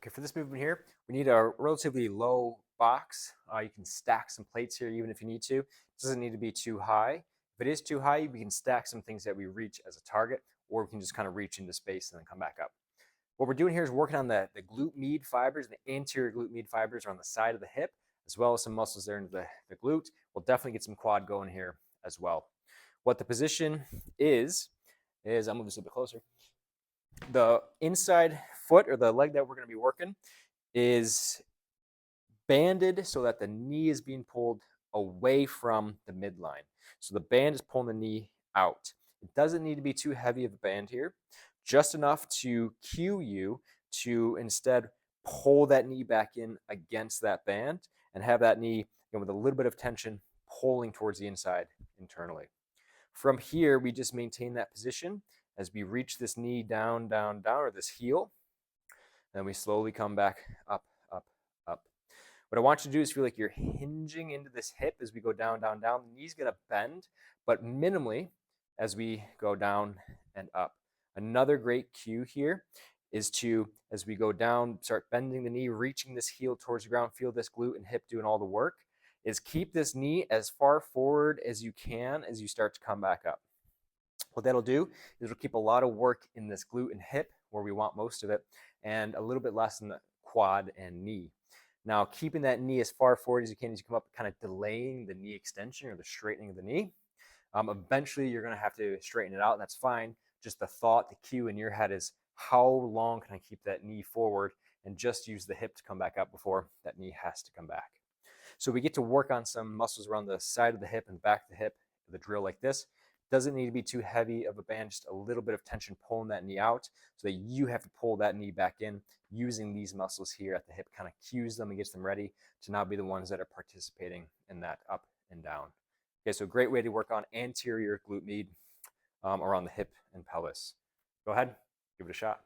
Okay, for this movement here, we need a relatively low box. You can stack some plates here even if you need to. It doesn't need to be too high. If it is too high, we can stack some things that we reach as a target, or we can just kind of reach into space and then come back up. What we're doing here is working on the glute med fibers. The anterior glute med fibers are on the side of the hip, as well as some muscles there into the glute. We'll definitely get some quad going here as well. What the position is I'll move this a bit closer. The inside foot or the leg that we're going to be working is banded so that the knee is being pulled away from the midline. So the band is pulling the knee out. It doesn't need to be too heavy of a band here, just enough to cue you to instead pull that knee back in against that band and have that knee with a little bit of tension pulling towards the inside internally. From here, we just maintain that position as we reach this knee down, down, down, or this heel. Then we slowly come back up, up, up. What I want you to do is feel like you're hinging into this hip as we go down, down, down. The knee's gonna bend, but minimally as we go down and up. Another great cue here is to, as we go down, start bending the knee, reaching this heel towards the ground, feel this glute and hip doing all the work, is keep this knee as far forward as you can as you start to come back up. What that'll do is it'll keep a lot of work in this glute and hip where we want most of it, and a little bit less in the quad and knee. Now, keeping that knee as far forward as you can as you come up, kind of delaying the knee extension or the straightening of the knee. Eventually, you're going to have to straighten it out, and that's fine. Just the thought, the cue in your head is, how long can I keep that knee forward, and just use the hip to come back up before that knee has to come back. So we get to work on some muscles around the side of the hip and back of the hip with a drill like this. Doesn't need to be too heavy of a band, just a little bit of tension pulling that knee out so that you have to pull that knee back in using these muscles here at the hip, kind of cues them and gets them ready to now be the ones that are participating in that up and down. Okay, so great way to work on anterior glute med around the hip and pelvis. Go ahead, give it a shot.